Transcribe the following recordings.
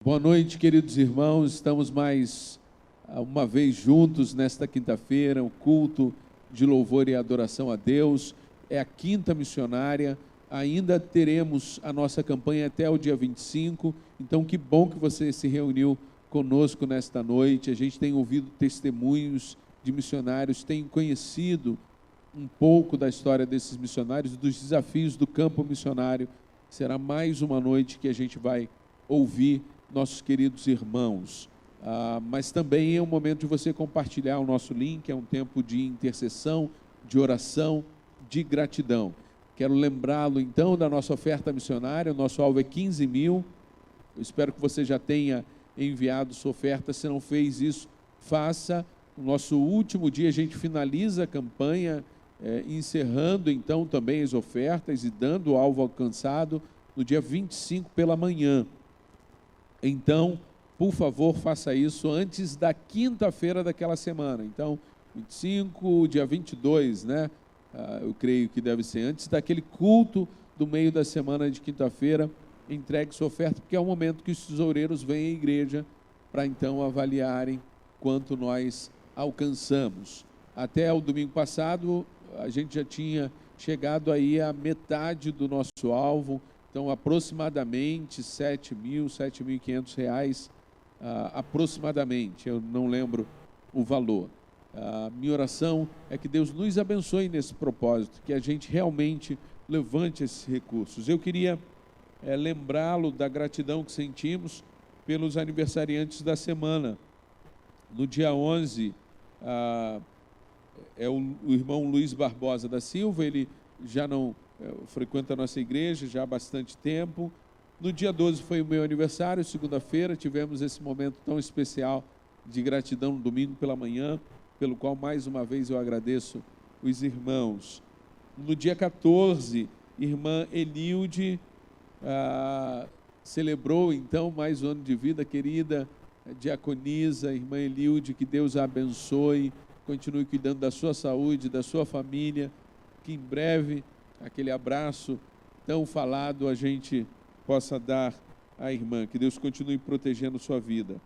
Boa noite, queridos irmãos. Estamos mais uma vez juntos nesta quinta-feira, o culto de louvor e adoração a Deus. É a quinta missionária. Ainda teremos a nossa campanha até o dia 25. Então, que bom que você se reuniu conosco nesta noite. A gente tem ouvido testemunhos de missionários, tem conhecido um pouco da história desses missionários, dos desafios do campo missionário. Será mais uma noite que a gente vai ouvir nossos queridos irmãos, mas também é um momento de você compartilhar o nosso link. É um tempo de intercessão, de oração, de gratidão. Quero lembrá-lo então da nossa oferta missionária. O nosso alvo é 15 mil, eu espero que você já tenha enviado sua oferta. Se não fez isso, faça. No nosso último dia a gente finaliza a campanha, encerrando então também as ofertas e dando o alvo alcançado no dia 25 pela manhã. Então, por favor, faça isso antes da quinta-feira daquela semana. Então, 25, dia 22, né? Eu creio que deve ser antes daquele culto do meio da semana de quinta-feira. Entregue sua oferta, porque é o momento que os tesoureiros vêm à igreja para então avaliarem quanto nós alcançamos. Até o domingo passado, a gente já tinha chegado aí à metade do nosso alvo. Então, aproximadamente R$7.500, aproximadamente, eu não lembro o valor. Minha oração é que Deus nos abençoe nesse propósito, que a gente realmente levante esses recursos. Eu queria lembrá-lo da gratidão que sentimos pelos aniversariantes da semana. No dia 11, é o irmão Luiz Barbosa da Silva. Ele já não frequenta a nossa igreja já há bastante tempo. No dia 12 foi o meu aniversário, segunda-feira, tivemos esse momento tão especial de gratidão no domingo pela manhã, pelo qual mais uma vez eu agradeço os irmãos. No dia 14, irmã Enilde celebrou então mais um ano de vida. Querida diaconisa, irmã Enilde, que Deus a abençoe, continue cuidando da sua saúde, da sua família, que em breve aquele abraço tão falado a gente possa dar à irmã. Que Deus continue protegendo sua vida.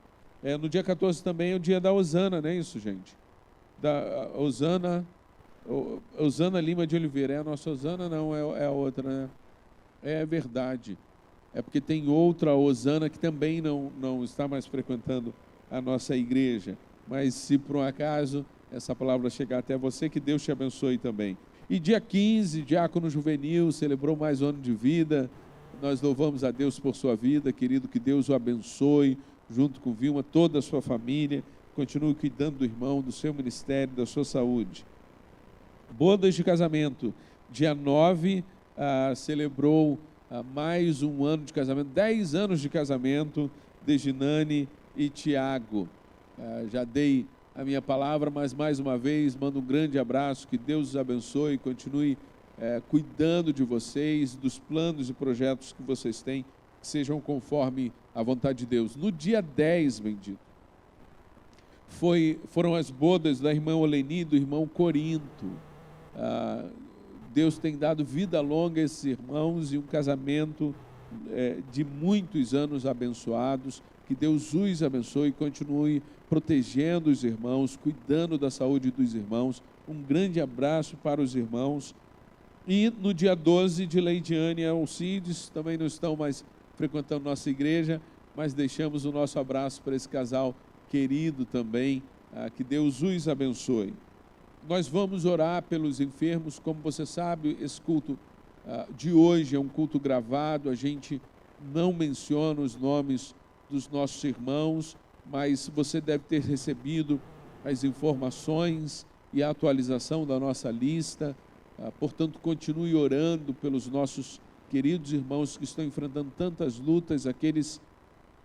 No dia 14 também é o dia da Osana, não é isso, gente? Da Osana Lima de Oliveira. É a nossa Osana? Não, é a outra, né? É verdade. É porque tem outra Osana que também não está mais frequentando a nossa igreja. Mas se por um acaso essa palavra chegar até você, que Deus te abençoe também. E dia 15, diácono juvenil, celebrou mais um ano de vida. Nós louvamos a Deus por sua vida, querido, que Deus o abençoe, junto com Vilma, toda a sua família. Continue cuidando do irmão, do seu ministério, da sua saúde. Bodas de casamento, dia 9, celebrou mais um ano de casamento, 10 anos de casamento de Ginane e Tiago. Já dei a minha palavra, mas mais uma vez mando um grande abraço, que Deus os abençoe, continue cuidando de vocês, dos planos e projetos que vocês têm, que sejam conforme a vontade de Deus. No dia 10, bendito, foram as bodas da irmã Oleni e do irmão Corinto. Deus tem dado vida longa a esses irmãos e um casamento de muitos anos abençoados. Que Deus os abençoe e continue protegendo os irmãos, cuidando da saúde dos irmãos. Um grande abraço para os irmãos. E no dia 12, de Leidiane e Alcides, também não estão mais frequentando nossa igreja, mas deixamos o nosso abraço para esse casal querido também. Que Deus os abençoe. Nós vamos orar pelos enfermos. Como você sabe, esse culto de hoje é um culto gravado. A gente não menciona os nomes dos nossos irmãos, mas você deve ter recebido as informações e a atualização da nossa lista. Portanto, continue orando pelos nossos queridos irmãos que estão enfrentando tantas lutas, aqueles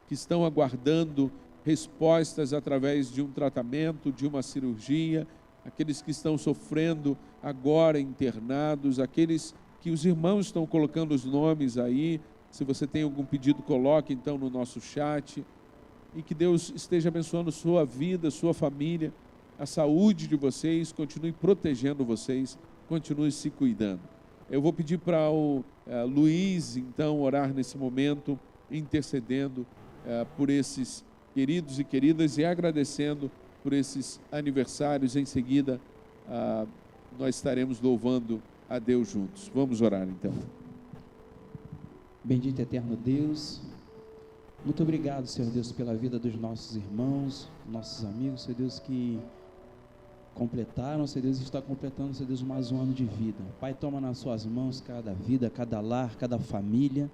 que estão aguardando respostas através de um tratamento, de uma cirurgia, aqueles que estão sofrendo agora internados, aqueles que os irmãos estão colocando os nomes aí. Se você tem algum pedido, coloque então no nosso chat. E que Deus esteja abençoando sua vida, sua família, a saúde de vocês, continue protegendo vocês, continue se cuidando. Eu vou pedir para o Luiz, então, orar nesse momento, intercedendo por esses queridos e queridas e agradecendo por esses aniversários. Em seguida, nós estaremos louvando a Deus juntos. Vamos orar então. Bendito eterno Deus, muito obrigado, Senhor Deus, pela vida dos nossos irmãos, nossos amigos, Senhor Deus, que completaram, Senhor Deus, está completando, Senhor Deus, mais um ano de vida. Pai, toma nas suas mãos cada vida, cada lar, cada família,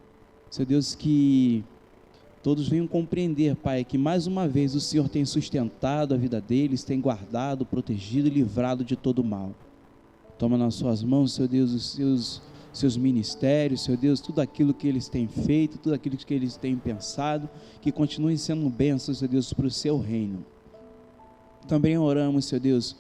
Senhor Deus, que todos venham compreender, Pai, que mais uma vez o Senhor tem sustentado a vida deles, tem guardado, protegido e livrado de todo mal. Toma nas suas mãos, Senhor Deus, os seus ministérios, Senhor Deus, tudo aquilo que eles têm feito, tudo aquilo que eles têm pensado, que continue sendo bênçãos, Senhor Deus, para o seu reino. Também oramos, Senhor Deus,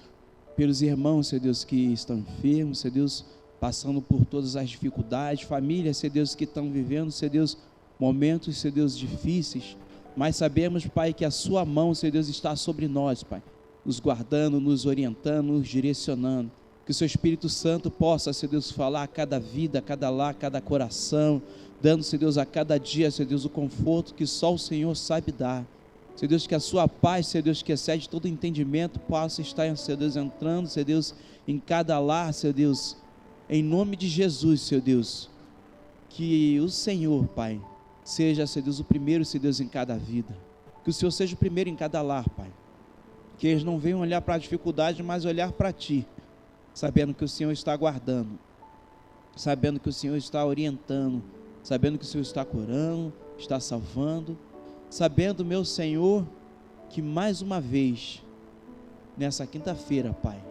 pelos irmãos, Senhor Deus, que estão enfermos, Senhor Deus, passando por todas as dificuldades, famílias, Senhor Deus, que estão vivendo, Senhor Deus, momentos, Senhor Deus, difíceis, mas sabemos, Pai, que a sua mão, Senhor Deus, está sobre nós, Pai, nos guardando, nos orientando, nos direcionando. Que o seu Espírito Santo possa, Senhor Deus, falar a cada vida, a cada lar, a cada coração, dando, Senhor Deus, a cada dia, Senhor Deus, o conforto que só o Senhor sabe dar. Senhor Deus, que a sua paz, Senhor Deus, que excede todo entendimento, possa estar, Senhor Deus, entrando, Senhor Deus, em cada lar, Senhor Deus, em nome de Jesus, Senhor Deus, que o Senhor, Pai, seja, Senhor Deus, o primeiro, Senhor Deus, em cada vida, que o Senhor seja o primeiro em cada lar, Pai, que eles não venham olhar para a dificuldade, mas olhar para Ti, sabendo que o Senhor está guardando, sabendo que o Senhor está orientando, sabendo que o Senhor está curando, está salvando, sabendo, meu Senhor, que mais uma vez, nessa quinta-feira, Pai,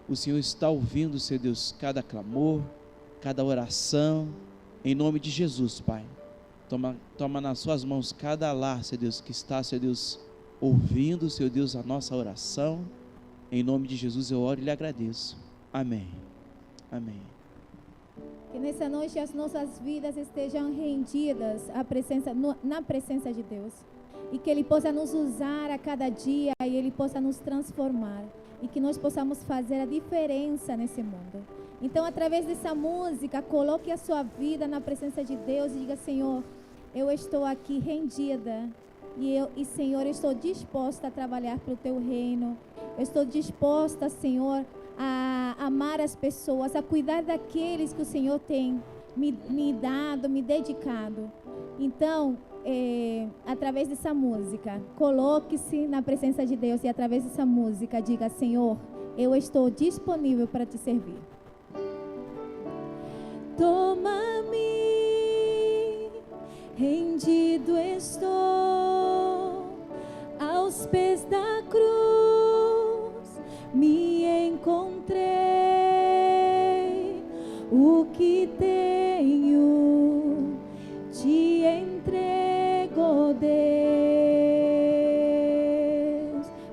o Senhor está ouvindo, Senhor Deus, cada clamor, cada oração, em nome de Jesus, Pai. Toma nas suas mãos cada lar, Senhor Deus, que está, Senhor Deus, ouvindo, Senhor Deus, a nossa oração. Em nome de Jesus eu oro e lhe agradeço. Amém. Amém. Que nessa noite as nossas vidas estejam rendidas na presença de Deus. E que Ele possa nos usar a cada dia e Ele possa nos transformar. E que nós possamos fazer a diferença nesse mundo. Então, através dessa música, coloque a sua vida na presença de Deus e diga: Senhor, eu estou aqui rendida. E Senhor, eu estou disposta a trabalhar para o Teu reino. Eu estou disposta, Senhor, a amar as pessoas, a cuidar daqueles que o Senhor tem me dado, me dedicado. Então, através dessa música, coloque-se na presença de Deus e através dessa música diga: Senhor, eu estou disponível para Te servir. Toma-me, rendido estou aos pés da cruz, me encontrei, o que tenho te entrego, Deus.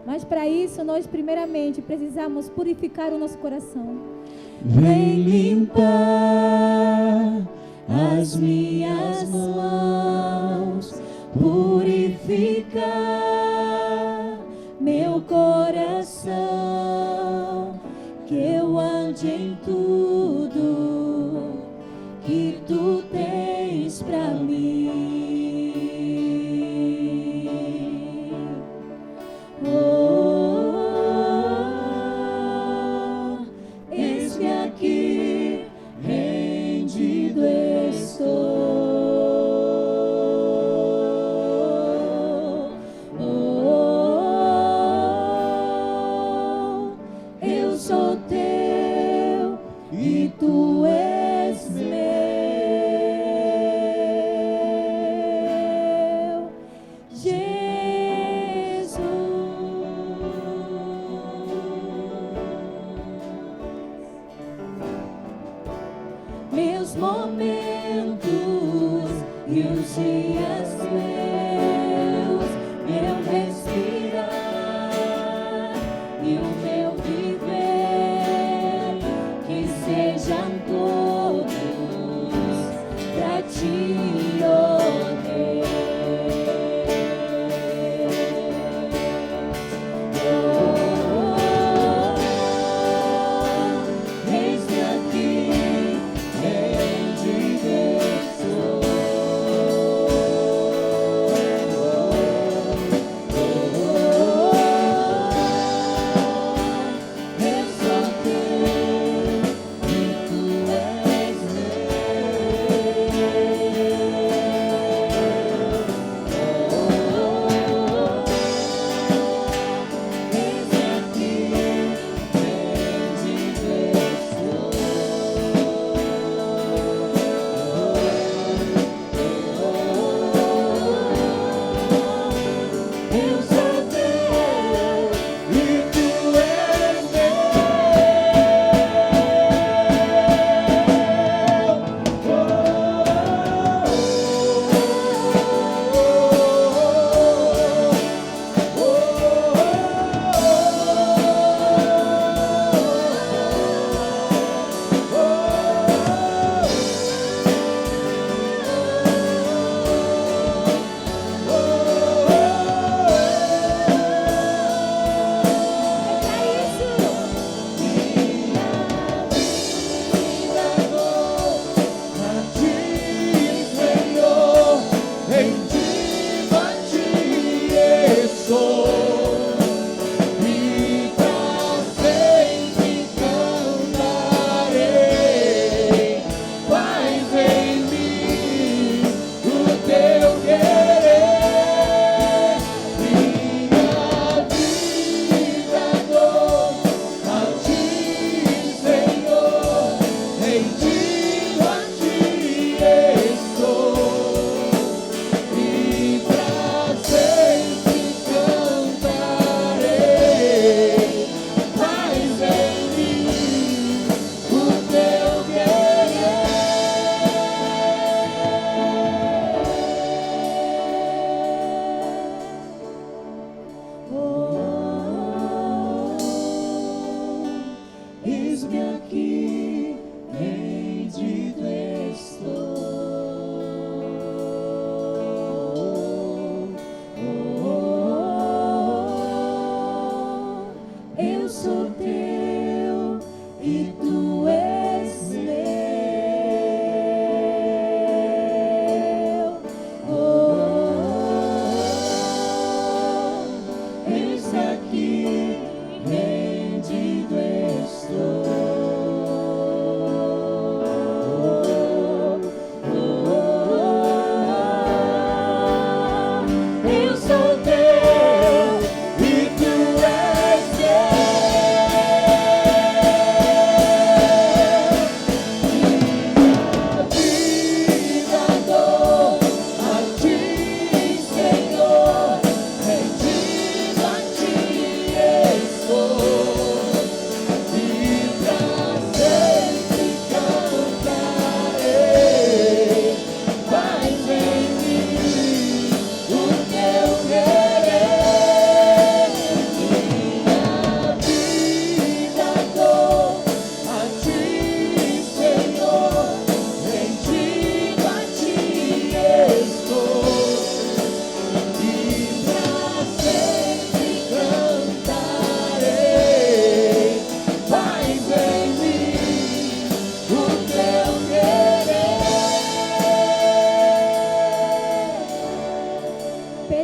Mas para isso nós primeiramente precisamos purificar o nosso coração. Vem limpar as minhas mãos, purificar meu coração, que eu ande em tudo que Tu tens pra mim. Eis-me aqui, rendido estou. Eu sou Teu e Tu és meu. Meus momentos e os dias meus, meu respirar e o meu viver, que sejam todos pra Ti, oh Deus. Eis-me aqui, rendido estou.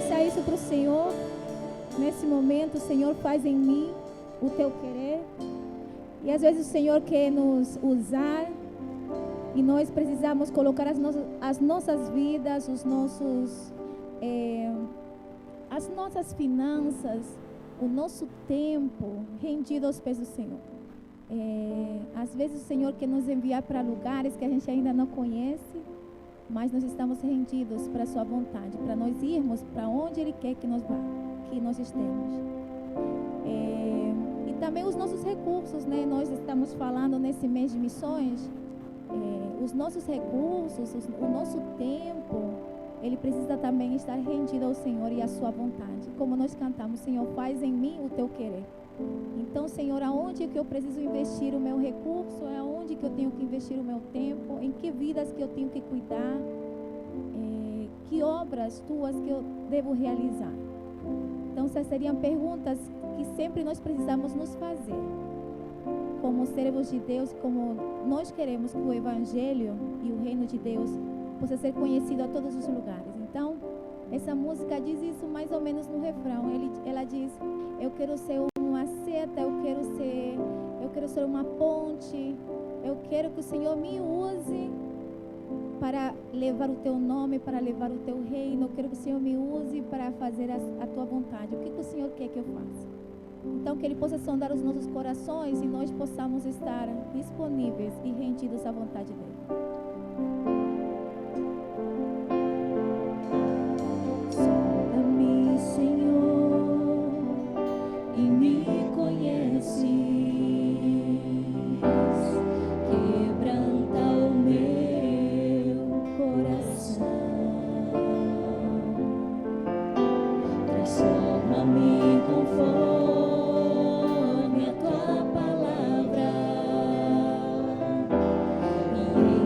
Peça isso para o Senhor. Nesse momento, Senhor, faz em mim o teu querer. E às vezes o Senhor quer nos usar e nós precisamos colocar as nossas vidas, as nossas finanças, o nosso tempo rendido aos pés do Senhor. Às vezes o Senhor quer nos enviar para lugares que a gente ainda não conhece, mas nós estamos rendidos para a sua vontade, para nós irmos para onde Ele quer que nós estemos. E também os nossos recursos, né? Nós estamos falando nesse mês de missões, os nossos recursos, o nosso tempo, ele precisa também estar rendido ao Senhor e à sua vontade. Como nós cantamos, Senhor, faz em mim o teu querer. Então, Senhor, aonde é que eu preciso investir o meu recurso? Aonde que eu tenho que investir o meu tempo? Em que vidas que eu tenho que cuidar? Que obras tuas que eu devo realizar? Então, essas seriam perguntas que sempre nós precisamos nos fazer. Como servos de Deus, como nós queremos que o Evangelho e o Reino de Deus possa ser conhecido a todos os lugares. Então, essa música diz isso mais ou menos no refrão. Ela diz: eu quero ser uma seta, eu quero ser uma ponte, eu quero que o Senhor me use para levar o teu nome, para levar o teu reino. Eu quero que o Senhor me use para fazer a tua vontade. O que o Senhor quer que eu faça? Então, que Ele possa sondar os nossos corações e nós possamos estar disponíveis e rendidos à vontade dEle. Sonda-me, Senhor, e me conheces. Quebranta o meu coração. Transforma-me conforme a tua palavra, e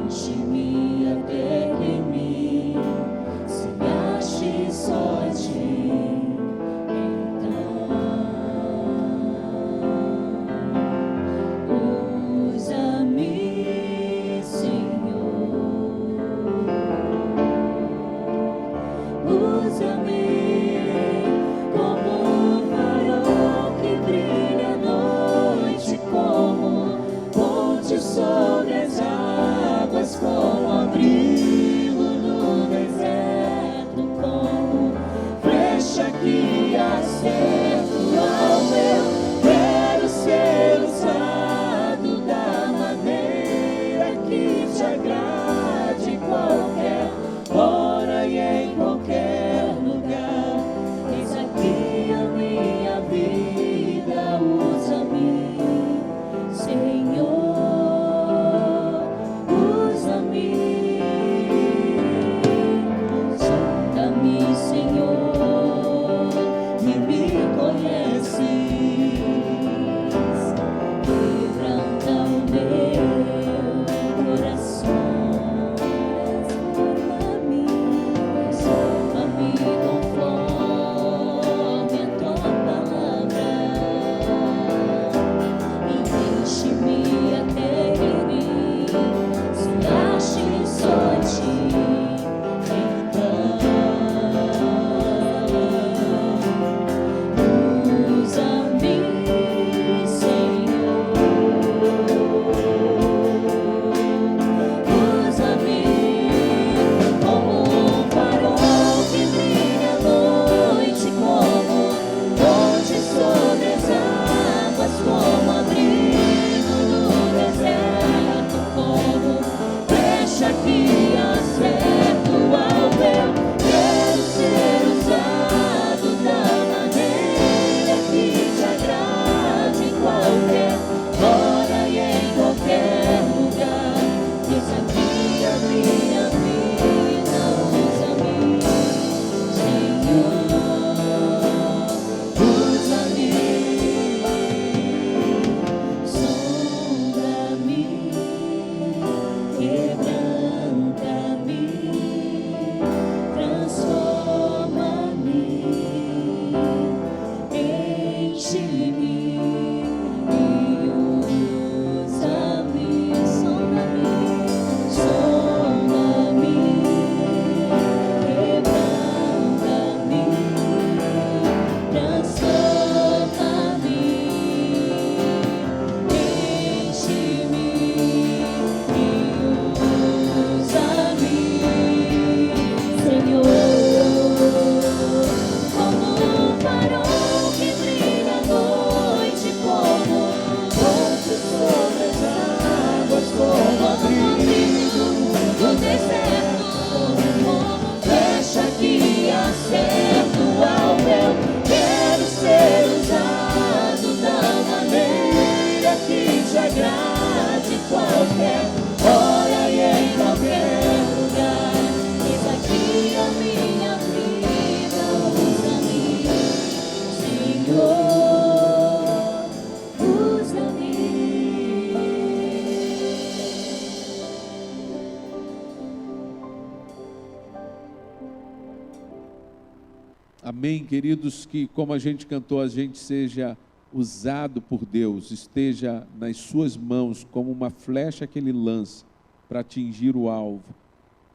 Amém, queridos, que como a gente cantou, a gente seja usado por Deus, esteja nas suas mãos como uma flecha que Ele lança para atingir o alvo.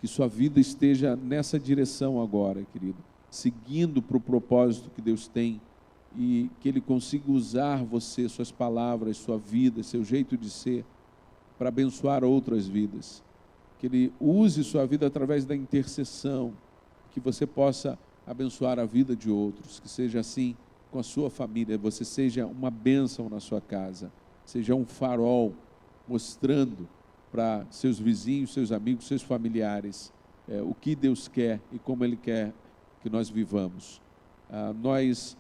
Que sua vida esteja nessa direção agora, querido, seguindo para o propósito que Deus tem, e que Ele consiga usar você, suas palavras, sua vida, seu jeito de ser, para abençoar outras vidas. Que Ele use sua vida através da intercessão, que você possa abençoar a vida de outros, que seja assim com a sua família, você seja uma bênção na sua casa, seja um farol mostrando para seus vizinhos, seus amigos, seus familiares o que Deus quer e como Ele quer que nós vivamos. Nós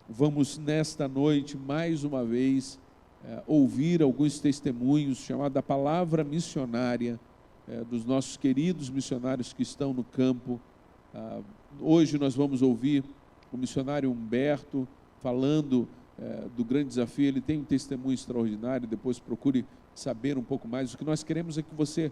vamos nesta noite, mais uma vez, ouvir alguns testemunhos, chamada Palavra Missionária, dos nossos queridos missionários que estão no campo. Hoje nós vamos ouvir o missionário Humberto falando do grande desafio. Ele tem um testemunho extraordinário, depois procure saber um pouco mais. O que nós queremos é que você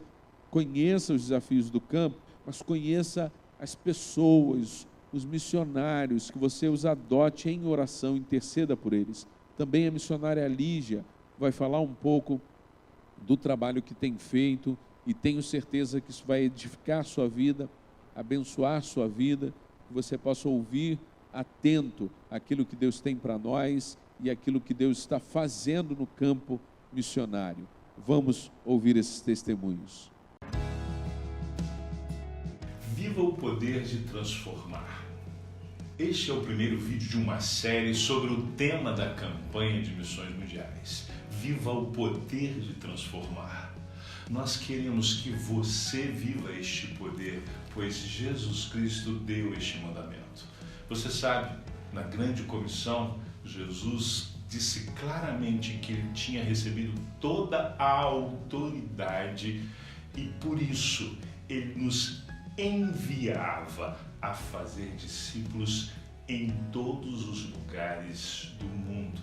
conheça os desafios do campo, mas conheça as pessoas, os missionários, que você os adote em oração, interceda por eles. Também a missionária Lígia vai falar um pouco do trabalho que tem feito, e tenho certeza que isso vai edificar a sua vida, abençoar a sua vida, que você possa ouvir atento aquilo que Deus tem para nós e aquilo que Deus está fazendo no campo missionário. Vamos ouvir esses testemunhos. Viva o poder de transformar. Este é o primeiro vídeo de uma série sobre o tema da campanha de missões mundiais. Viva o poder de transformar. Nós queremos que você viva este poder, pois Jesus Cristo deu este mandamento. Você sabe, na grande comissão, Jesus disse claramente que ele tinha recebido toda a autoridade e por isso ele nos enviava a fazer discípulos em todos os lugares do mundo.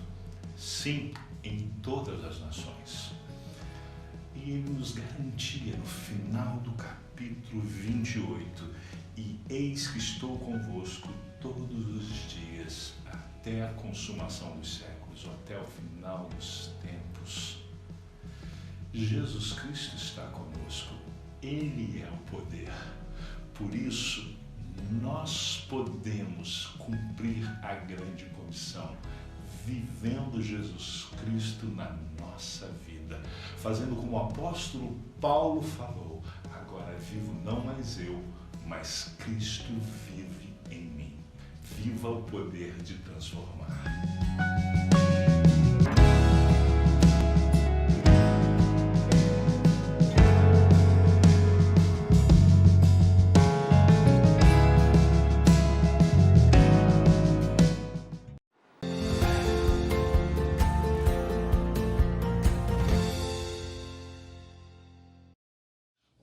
Sim, em todas as nações. E ele nos garantia no final do capítulo 28, e eis que estou convosco todos os dias, até a consumação dos séculos, ou até o final dos tempos. Jesus Cristo está conosco, Ele é o poder. Por isso, nós podemos cumprir a grande comissão, vivendo Jesus Cristo na nossa vida, fazendo como o apóstolo Paulo falou: agora vivo não mais eu, mas Cristo vive em mim. Viva o poder de transformar.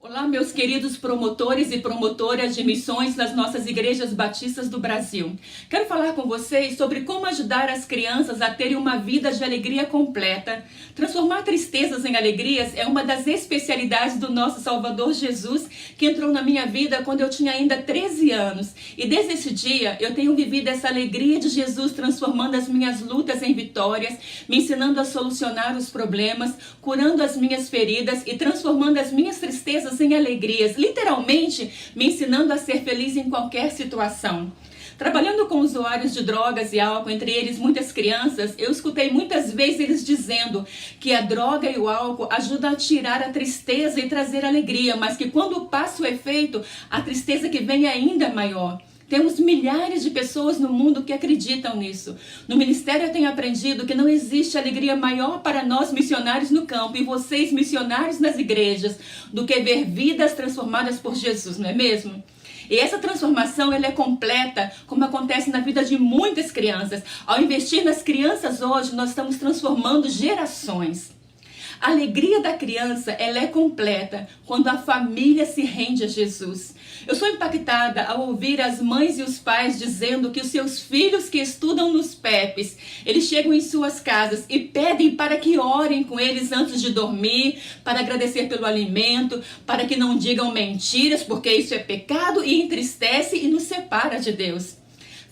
Olá, meus queridos promotores e promotoras de missões nas nossas igrejas batistas do Brasil. Quero falar com vocês sobre como ajudar as crianças a terem uma vida de alegria completa. Transformar tristezas em alegrias é uma das especialidades do nosso Salvador Jesus, que entrou na minha vida quando eu tinha ainda 13 anos. E desde esse dia eu tenho vivido essa alegria de Jesus, transformando as minhas lutas em vitórias, me ensinando a solucionar os problemas, curando as minhas feridas e transformando as minhas tristezas em alegrias, literalmente me ensinando a ser feliz em qualquer situação. Trabalhando com usuários de drogas e álcool, entre eles muitas crianças, eu escutei muitas vezes eles dizendo que a droga e o álcool ajudam a tirar a tristeza e trazer alegria, mas que quando passa o efeito, a tristeza que vem é ainda maior. Temos milhares de pessoas no mundo que acreditam nisso. No ministério eu tenho aprendido que não existe alegria maior para nós missionários no campo e vocês missionários nas igrejas do que ver vidas transformadas por Jesus, não é mesmo? E essa transformação ela é completa, como acontece na vida de muitas crianças. Ao investir nas crianças hoje, nós estamos transformando gerações. A alegria da criança ela é completa quando a família se rende a Jesus. Eu sou impactada ao ouvir as mães e os pais dizendo que os seus filhos que estudam nos PEPs, eles chegam em suas casas e pedem para que orem com eles antes de dormir, para agradecer pelo alimento, para que não digam mentiras, porque isso é pecado e entristece e nos separa de Deus.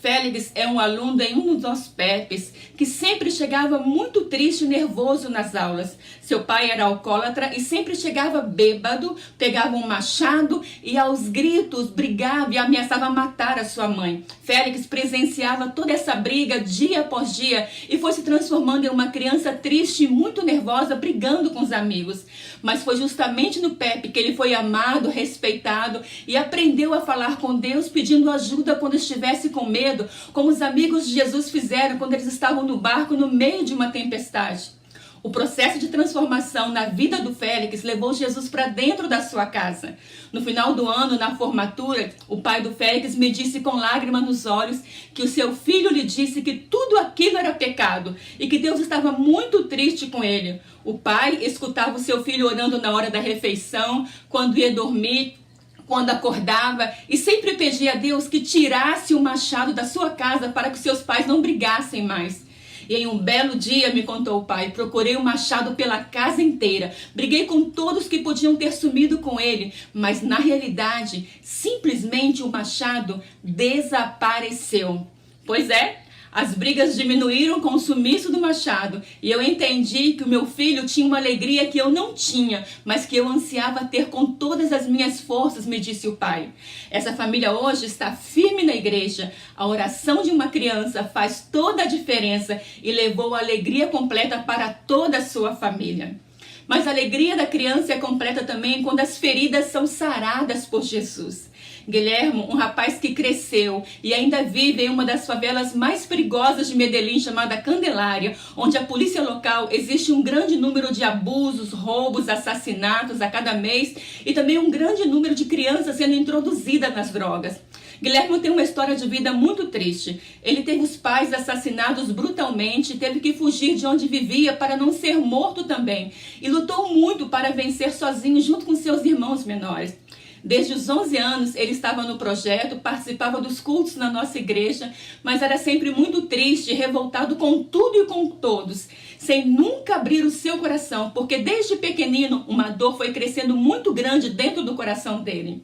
Félix é um aluno em um dos nossos PEPs que sempre chegava muito triste e nervoso nas aulas. Seu pai era alcoólatra e sempre chegava bêbado, pegava um machado e aos gritos brigava e ameaçava matar a sua mãe. Félix presenciava toda essa briga dia após dia e foi se transformando em uma criança triste e muito nervosa, brigando com os amigos. Mas foi justamente no PEP que ele foi amado, respeitado e aprendeu a falar com Deus, pedindo ajuda quando estivesse com medo, como os amigos de Jesus fizeram quando eles estavam no barco no meio de uma tempestade. O processo de transformação na vida do Félix levou Jesus para dentro da sua casa. No final do ano, na formatura, o pai do Félix me disse com lágrimas nos olhos que o seu filho lhe disse que tudo aquilo era pecado e que Deus estava muito triste com ele. O pai escutava o seu filho orando na hora da refeição, quando ia dormir, quando acordava, e sempre pedia a Deus que tirasse o machado da sua casa para que seus pais não brigassem mais. E em um belo dia, me contou o pai, procurei o machado pela casa inteira. Briguei com todos que podiam ter sumido com ele. Mas na realidade, simplesmente o machado desapareceu. Pois é, as brigas diminuíram com o sumiço do machado. E eu entendi que o meu filho tinha uma alegria que eu não tinha, mas que eu ansiava ter com todas as minhas forças, me disse o pai. Essa família hoje está firme na igreja. A oração de uma criança faz toda a diferença e levou a alegria completa para toda a sua família. Mas a alegria da criança é completa também quando as feridas são saradas por Jesus. Guilhermo, um rapaz que cresceu e ainda vive em uma das favelas mais perigosas de Medellín, chamada Candelária, onde a polícia local existe um grande número de abusos, roubos, assassinatos a cada mês e também um grande número de crianças sendo introduzidas nas drogas. Guilherme tem uma história de vida muito triste. Ele teve os pais assassinados brutalmente e teve que fugir de onde vivia para não ser morto também. E lutou muito para vencer sozinho junto com seus irmãos menores. Desde os 11 anos ele estava no projeto, participava dos cultos na nossa igreja, mas era sempre muito triste, revoltado com tudo e com todos, sem nunca abrir o seu coração, porque desde pequenino uma dor foi crescendo muito grande dentro do coração dele.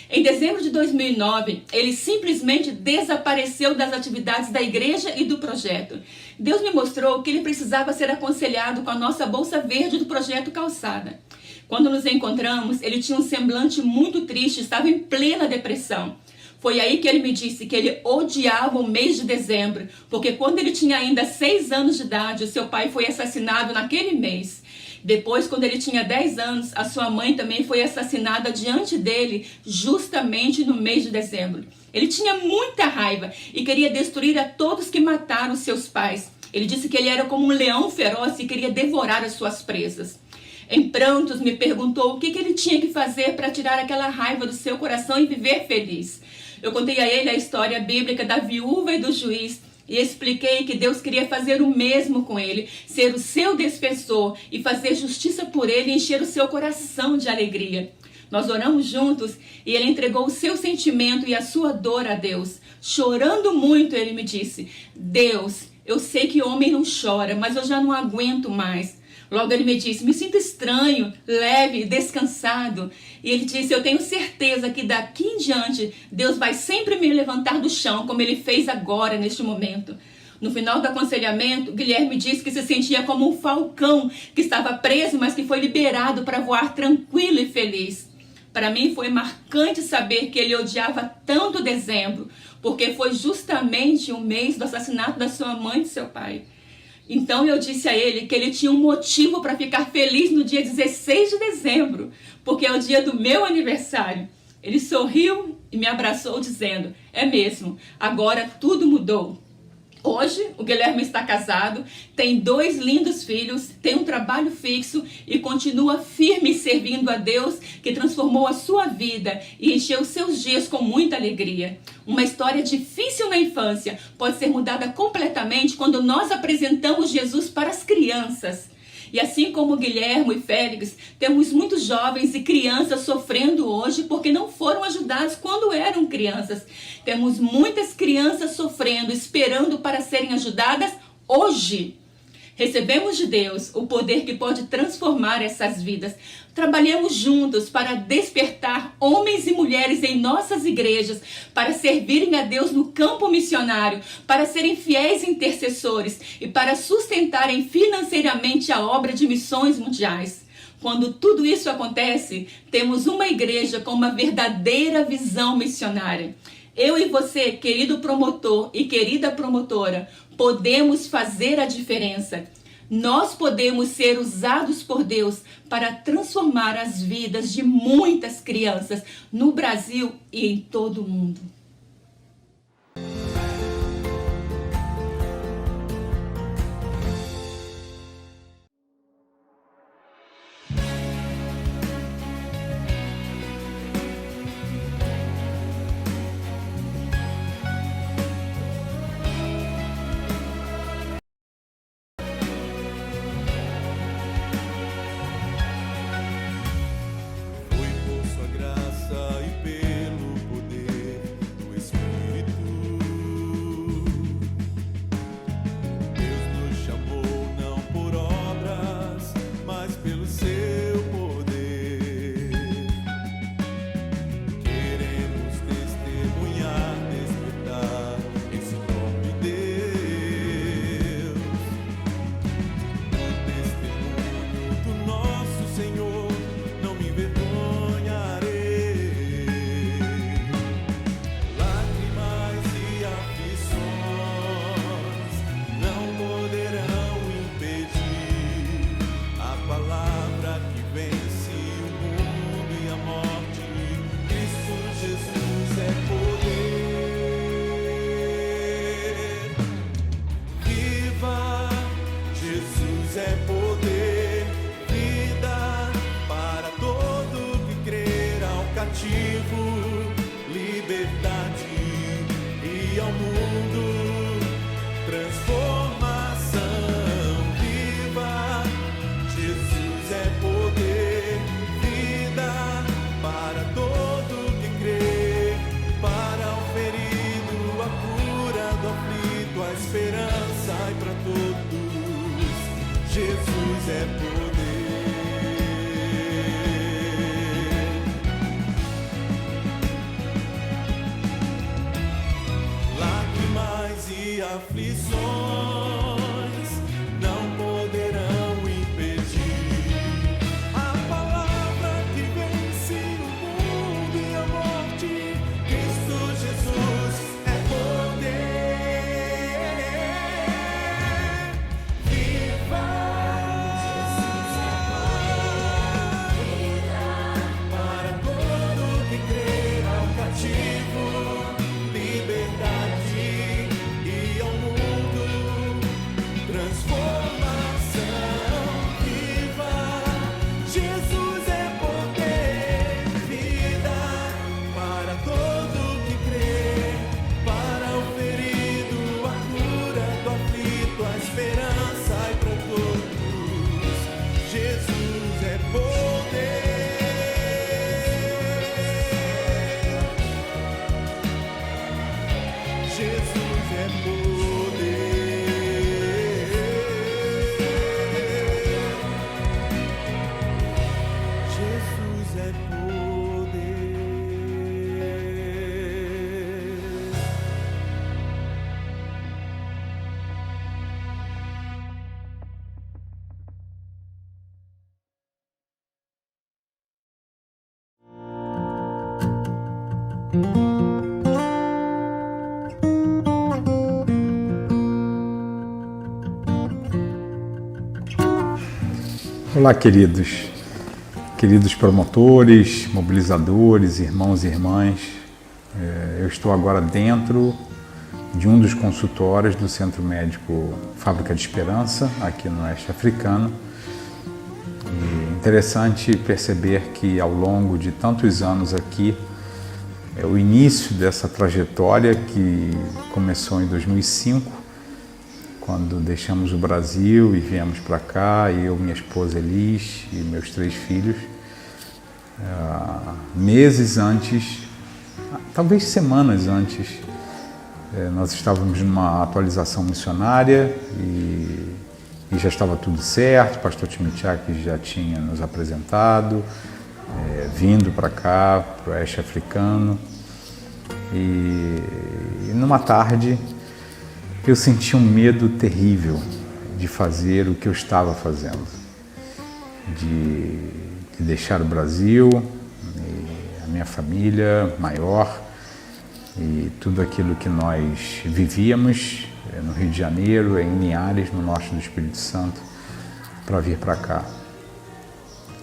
Em dezembro de 2009, ele simplesmente desapareceu das atividades da igreja e do projeto. Deus me mostrou que ele precisava ser aconselhado com a nossa bolsa verde do projeto Calçada. Quando nos encontramos, ele tinha um semblante muito triste, estava em plena depressão. Foi aí que ele me disse que ele odiava o mês de dezembro, porque quando ele tinha ainda 6 anos de idade, o seu pai foi assassinado naquele mês. Depois, quando ele tinha 10 anos, a sua mãe também foi assassinada diante dele, justamente no mês de dezembro. Ele tinha muita raiva e queria destruir a todos que mataram seus pais. Ele disse que ele era como um leão feroz e queria devorar as suas presas. Em prantos, me perguntou o que ele tinha que fazer para tirar aquela raiva do seu coração e viver feliz. Eu contei a ele a história bíblica da viúva e do juiz e expliquei que Deus queria fazer o mesmo com ele, ser o seu defensor e fazer justiça por ele e encher o seu coração de alegria. Nós oramos juntos e ele entregou o seu sentimento e a sua dor a Deus. Chorando muito, ele me disse: Deus, eu sei que homem não chora, mas eu já não aguento mais. Logo ele me disse: me sinto estranho, leve, descansado. E ele disse: eu tenho certeza que daqui em diante Deus vai sempre me levantar do chão, como ele fez agora, neste momento. No final do aconselhamento, Guilherme disse que se sentia como um falcão que estava preso, mas que foi liberado para voar tranquilo e feliz. Para mim foi marcante saber que ele odiava tanto dezembro, porque foi justamente o mês do assassinato da sua mãe e do seu pai. Então eu disse a ele que ele tinha um motivo para ficar feliz no dia 16 de dezembro, porque é o dia do meu aniversário. Ele sorriu e me abraçou dizendo: é mesmo, agora tudo mudou. Hoje o Guilherme está casado, tem 2 lindos filhos, tem um trabalho fixo e continua firme servindo a Deus, que transformou a sua vida e encheu seus dias com muita alegria. Uma história difícil na infância pode ser mudada completamente quando nós apresentamos Jesus para as crianças. E assim como Guilherme e Félix, temos muitos jovens e crianças sofrendo hoje porque não foram ajudados quando eram crianças. Temos muitas crianças sofrendo, esperando para serem ajudadas hoje. Recebemos de Deus o poder que pode transformar essas vidas. Trabalhemos juntos para despertar homens e mulheres em nossas igrejas, para servirem a Deus no campo missionário, para serem fiéis intercessores e para sustentarem financeiramente a obra de missões mundiais. Quando tudo isso acontece, temos uma igreja com uma verdadeira visão missionária. Eu e você, querido promotor e querida promotora, podemos fazer a diferença. Nós podemos ser usados por Deus para transformar as vidas de muitas crianças no Brasil e em todo o mundo. Olá, queridos promotores, mobilizadores, irmãos e irmãs. Eu estou agora dentro de um dos consultórios do Centro Médico Fábrica de Esperança, aqui no Oeste Africano. E interessante perceber que ao longo de tantos anos aqui, é o início dessa trajetória que começou em 2005, quando deixamos o Brasil e viemos para cá, eu, minha esposa Elis e meus 3 filhos. Meses antes, talvez semanas antes, nós estávamos numa atualização missionária e e já estava tudo certo, o pastor Timichak já tinha nos apresentado, vindo para cá, para o Oeste Africano. E numa tarde eu senti um medo terrível de fazer o que eu estava fazendo, de deixar o Brasil, a minha família maior e tudo aquilo que nós vivíamos no Rio de Janeiro, em Linhares, no norte do Espírito Santo, para vir para cá.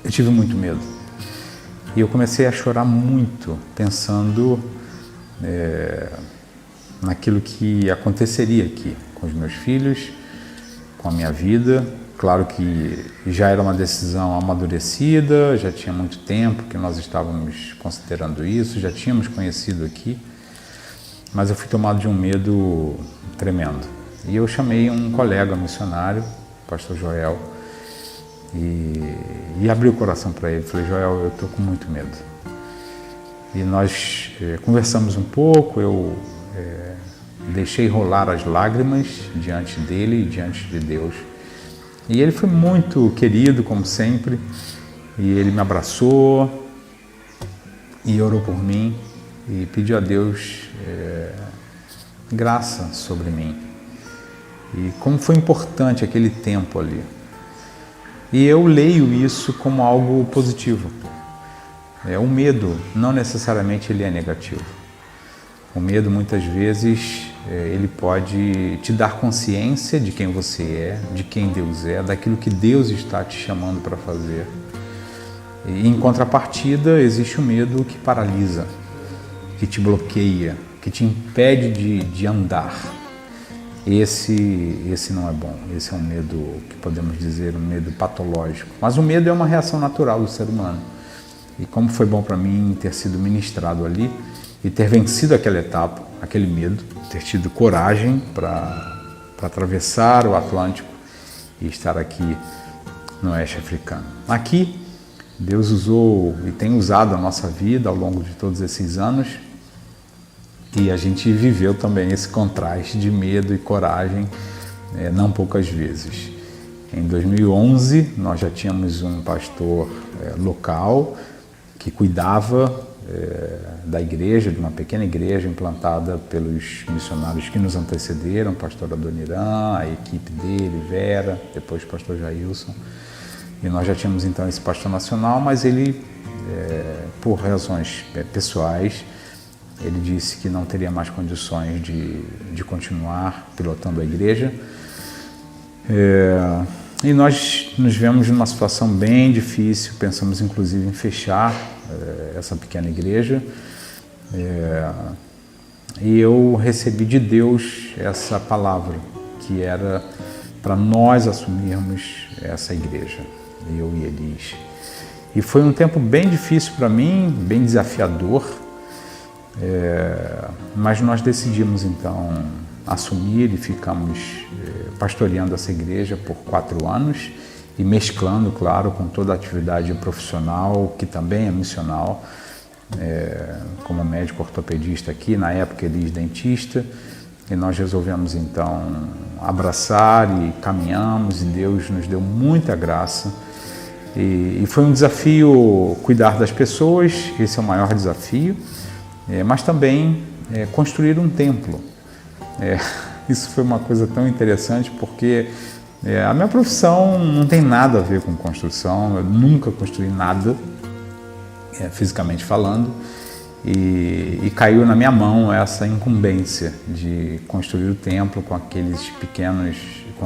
Eu tive muito medo e eu comecei a chorar muito, pensando naquilo que aconteceria aqui com os meus filhos, com a minha vida. Claro que já era uma decisão amadurecida, já tinha muito tempo que nós estávamos considerando isso, já tínhamos conhecido aqui, mas eu fui tomado de um medo tremendo. E eu chamei um colega missionário, o pastor Joel, e abri o coração para ele. Falei: Joel, eu estou com muito medo. E nós conversamos um pouco, eu deixei rolar as lágrimas diante dele e diante de Deus. E ele foi muito querido, como sempre, e ele me abraçou e orou por mim e pediu a Deus graça sobre mim. E como foi importante aquele tempo ali. E eu leio isso como algo positivo. O medo, não necessariamente ele é negativo. O medo, muitas vezes, ele pode te dar consciência de quem você é, de quem Deus é, daquilo que Deus está te chamando para fazer. E, em contrapartida, existe o medo que paralisa, que te bloqueia, que te impede de andar. Esse não é bom. Esse é um medo que podemos dizer um medo patológico. Mas o medo é uma reação natural do ser humano. E como foi bom para mim ter sido ministrado ali e ter vencido aquela etapa, aquele medo, ter tido coragem para atravessar o Atlântico e estar aqui no Oeste Africano. Aqui, Deus usou e tem usado a nossa vida ao longo de todos esses anos, e a gente viveu também esse contraste de medo e coragem não poucas vezes. Em 2011, nós já tínhamos um pastor local que cuidava da igreja, de uma pequena igreja implantada pelos missionários que nos antecederam, o pastor Adoniran, a equipe dele, Vera, depois o pastor Jailson. E nós já tínhamos então esse pastor nacional, mas ele, por razões pessoais, ele disse que não teria mais condições de continuar pilotando a igreja. E nós nos vemos numa situação bem difícil, pensamos inclusive em fechar essa pequena igreja. E eu recebi de Deus essa palavra, que era para nós assumirmos essa igreja, eu e Elis. E foi um tempo bem difícil para mim, bem desafiador, mas nós decidimos então assumir e ficamos pastoreando essa igreja por 4 anos e mesclando, claro, com toda a atividade profissional, que também é missional, como médico ortopedista aqui, na época Elis dentista, e nós resolvemos então abraçar e caminhamos, e Deus nos deu muita graça. E foi um desafio cuidar das pessoas, esse é o maior desafio, mas também construir um templo. Isso foi uma coisa tão interessante, porque a minha profissão não tem nada a ver com construção, eu nunca construí nada, fisicamente falando, e caiu na minha mão essa incumbência de construir o templo com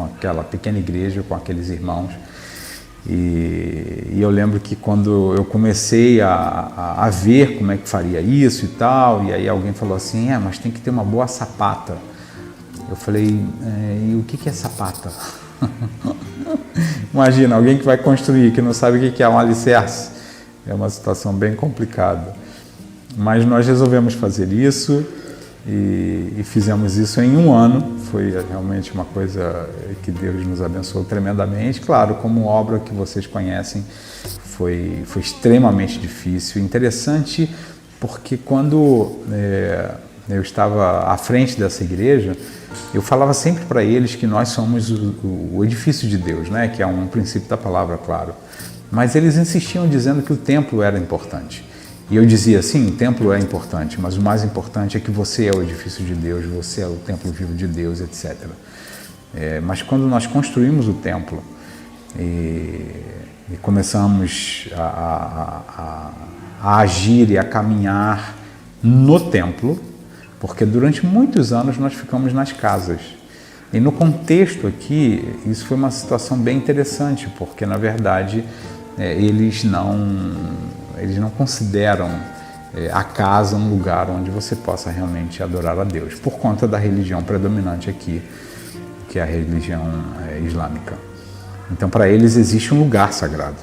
aquela pequena igreja, com aqueles irmãos. E eu lembro que quando eu comecei a ver como é que faria isso e tal, e aí alguém falou assim, mas tem que ter uma boa sapata. Eu falei, e o que é sapata? Imagina, alguém que vai construir, que não sabe o que é um alicerce. É uma situação bem complicada. Mas nós resolvemos fazer isso e fizemos isso em 1 ano. Foi realmente uma coisa que Deus nos abençoou tremendamente. Claro, como obra que vocês conhecem, foi extremamente difícil. Interessante, porque quando eu estava à frente dessa igreja, eu falava sempre para eles que nós somos o edifício de Deus, né? Que é um princípio da palavra, claro. Mas eles insistiam dizendo que o templo era importante. E eu dizia, sim, o templo é importante, mas o mais importante é que você é o edifício de Deus, você é o templo vivo de Deus, etc. Mas quando nós construímos o templo e começamos a agir e a caminhar no templo, porque durante muitos anos nós ficamos nas casas. E no contexto aqui, isso foi uma situação bem interessante, porque na verdade eles não consideram a casa um lugar onde você possa realmente adorar a Deus, por conta da religião predominante aqui, que é a religião islâmica. Então, para eles existe um lugar sagrado.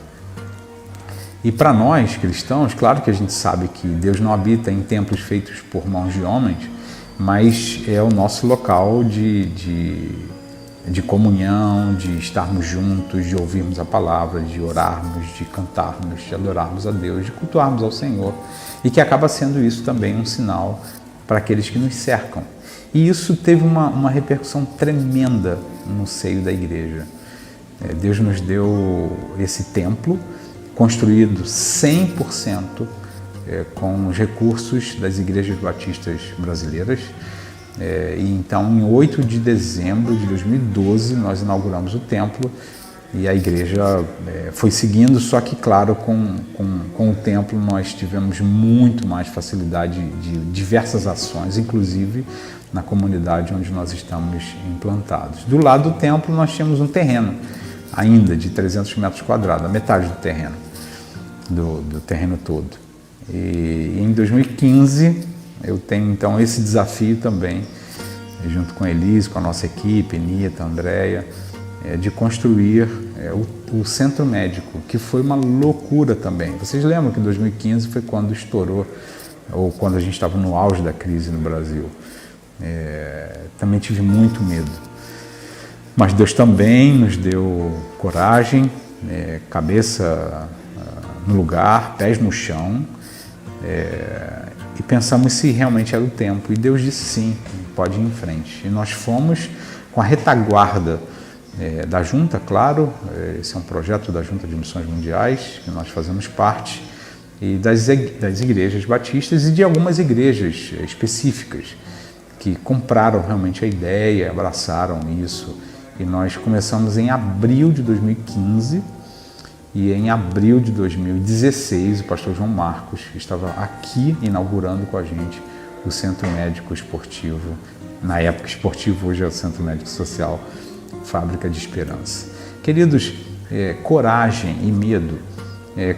E para nós, cristãos, claro que a gente sabe que Deus não habita em templos feitos por mãos de homens, mas é o nosso local de comunhão, de estarmos juntos, de ouvirmos a palavra, de orarmos, de cantarmos, de adorarmos a Deus, de cultuarmos ao Senhor, e que acaba sendo isso também um sinal para aqueles que nos cercam. E isso teve uma repercussão tremenda no seio da igreja. Deus nos deu esse templo, construído 100% com os recursos das igrejas batistas brasileiras. E então, em 8 de dezembro de 2012, nós inauguramos o templo e a igreja foi seguindo, só que, claro, com o templo nós tivemos muito mais facilidade de diversas ações, inclusive na comunidade onde nós estamos implantados. Do lado do templo nós tínhamos um terreno ainda de 300 metros quadrados, a metade do terreno, do terreno todo. E em 2015 eu tenho então esse desafio também, junto com a Elise, com a nossa equipe, Nita, Andréia, de construir o centro médico, que foi uma loucura também. Vocês lembram que 2015 foi quando estourou, ou quando a gente estava no auge da crise no Brasil. Também tive muito medo. Mas Deus também nos deu coragem, cabeça no lugar, pés no chão, e pensamos se realmente era o tempo. E Deus disse sim, pode ir em frente. E nós fomos com a retaguarda da Junta, claro, esse é um projeto da Junta de Missões Mundiais, que nós fazemos parte, e das igrejas batistas e de algumas igrejas específicas que compraram realmente a ideia, abraçaram isso. E nós começamos em abril de 2015 e em abril de 2016 o pastor João Marcos estava aqui inaugurando com a gente o Centro Médico Esportivo, na época esportivo, hoje é o Centro Médico Social, Fábrica de Esperança. Queridos, coragem e medo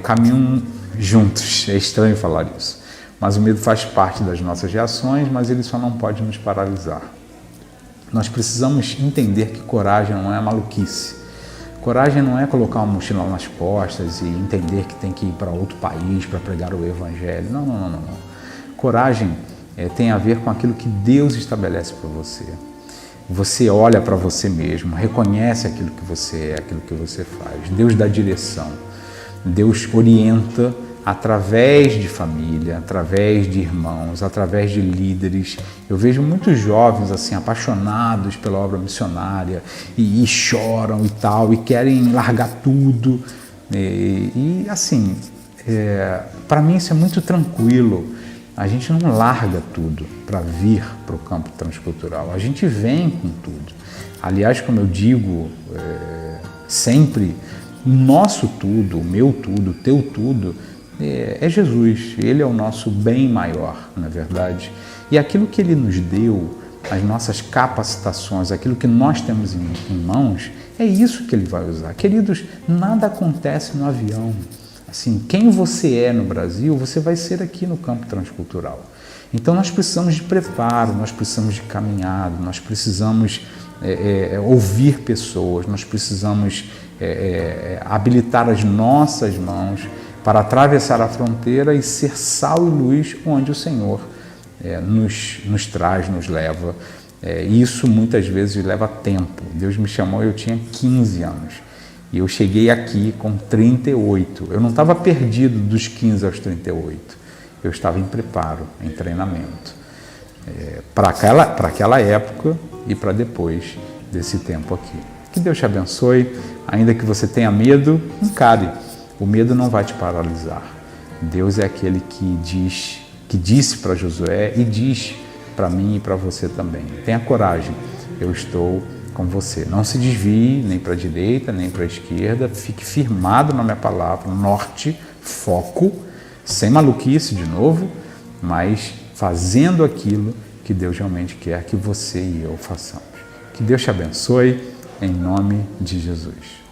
caminham juntos, é estranho falar isso, mas o medo faz parte das nossas reações, mas ele só não pode nos paralisar. Nós precisamos entender que coragem não é maluquice. Coragem não é colocar uma mochila nas costas e entender que tem que ir para outro país para pregar o Evangelho. Não. Coragem tem a ver com aquilo que Deus estabelece para você. Você olha para você mesmo, reconhece aquilo que você é, aquilo que você faz. Deus dá direção. Deus orienta através de família, através de irmãos, através de líderes. Eu vejo muitos jovens assim apaixonados pela obra missionária e choram e tal, e querem largar tudo. E assim, para mim isso é muito tranquilo. A gente não larga tudo para vir para o campo transcultural. A gente vem com tudo. Aliás, como eu digo sempre, o nosso tudo, o meu tudo, o teu tudo, é Jesus. Ele é o nosso bem maior, na verdade. E aquilo que Ele nos deu, as nossas capacitações, aquilo que nós temos em mãos, é isso que Ele vai usar. Queridos, nada acontece no avião. Assim, quem você é no Brasil, você vai ser aqui no campo transcultural. Então nós precisamos de preparo, nós precisamos de caminhada, nós precisamos ouvir pessoas, nós precisamos habilitar as nossas mãos para atravessar a fronteira e ser sal e luz onde o Senhor nos traz, nos leva. Isso muitas vezes leva tempo. Deus me chamou, eu tinha 15 anos. E eu cheguei aqui com 38. Eu não estava perdido dos 15 aos 38. Eu estava em preparo, em treinamento. Para aquela época, e para depois desse tempo aqui. Que Deus te abençoe. Ainda que você tenha medo, encare. O medo não vai te paralisar. Deus é aquele que disse para Josué e diz para mim e para você também. Tenha coragem, eu estou com você. Não se desvie nem para a direita, nem para a esquerda. Fique firmado na minha palavra, norte, foco, sem maluquice de novo, mas fazendo aquilo que Deus realmente quer que você e eu façamos. Que Deus te abençoe, em nome de Jesus.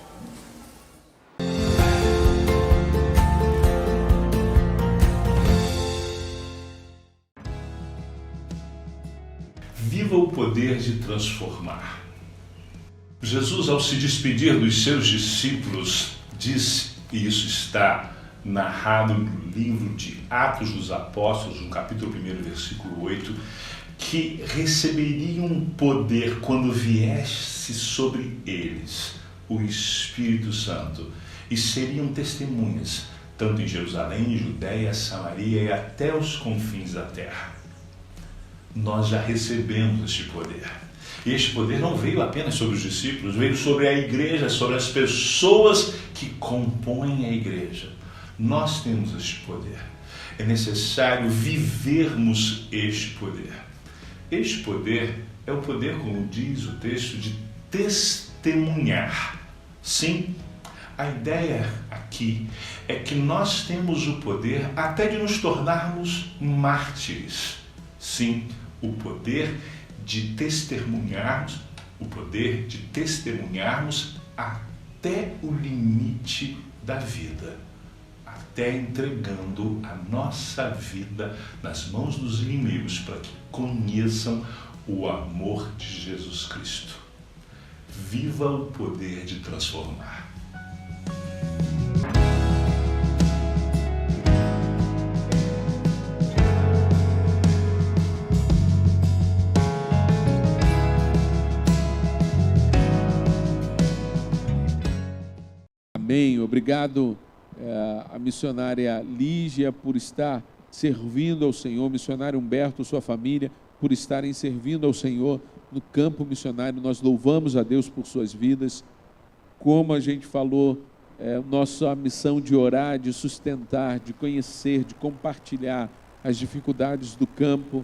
Viva o poder de transformar. Jesus, ao se despedir dos seus discípulos, disse, e isso está narrado no livro de Atos dos Apóstolos, no capítulo 1, versículo 8, que receberiam poder quando viesse sobre eles o Espírito Santo e seriam testemunhas, tanto em Jerusalém, Judéia, Samaria e até os confins da terra. Nós já recebemos este poder. E este poder não veio apenas sobre os discípulos, veio sobre a igreja, sobre as pessoas que compõem a igreja. Nós temos este poder. É necessário vivermos este poder. Este poder é o poder, como diz o texto, de testemunhar. Sim, a ideia aqui é que nós temos o poder até de nos tornarmos mártires. Sim, o poder de testemunharmos, até o limite da vida, até entregando a nossa vida nas mãos dos inimigos para que conheçam o amor de Jesus Cristo. Viva o poder de transformar. Amém. Obrigado a missionária Lígia por estar servindo ao Senhor, missionário Humberto, sua família, por estarem servindo ao Senhor no campo missionário. Nós louvamos a Deus por suas vidas. Como a gente falou, nossa missão de orar, de sustentar, de conhecer, de compartilhar as dificuldades do campo,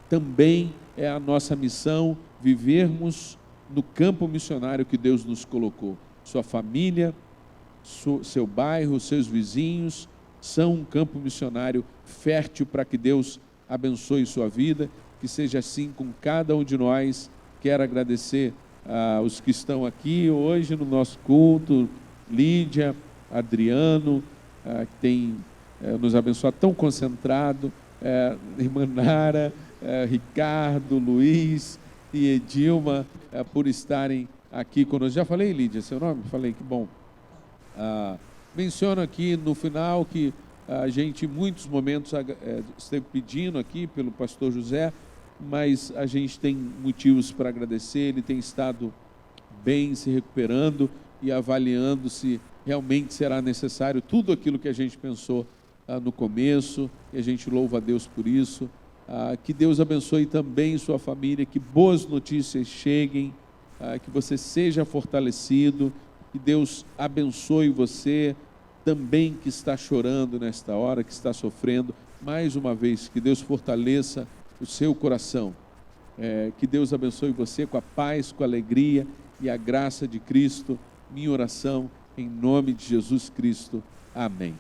também é a nossa missão vivermos no campo missionário que Deus nos colocou. Sua família, seu bairro, seus vizinhos são um campo missionário fértil para que Deus abençoe sua vida, que seja assim com cada um de nós. Quero agradecer aos que estão aqui hoje no nosso culto, Lídia, Adriano, que tem nos abençoado tão concentrado, irmã Nara, Ricardo, Luiz e Edilma, por estarem aqui conosco. Já falei, Lídia, seu nome? Falei, que bom. Menciono aqui no final que a gente em muitos momentos esteve pedindo aqui pelo pastor José, mas a gente tem motivos para agradecer. Ele tem estado bem, se recuperando e avaliando se realmente será necessário tudo aquilo que a gente pensou no começo, e a gente louva a Deus por isso. Que Deus abençoe também sua família, que boas notícias cheguem, que você seja fortalecido, que Deus abençoe você também que está chorando nesta hora, que está sofrendo. Mais uma vez, que Deus fortaleça o seu coração, que Deus abençoe você com a paz, com a alegria e a graça de Cristo. Minha oração em nome de Jesus Cristo. Amém.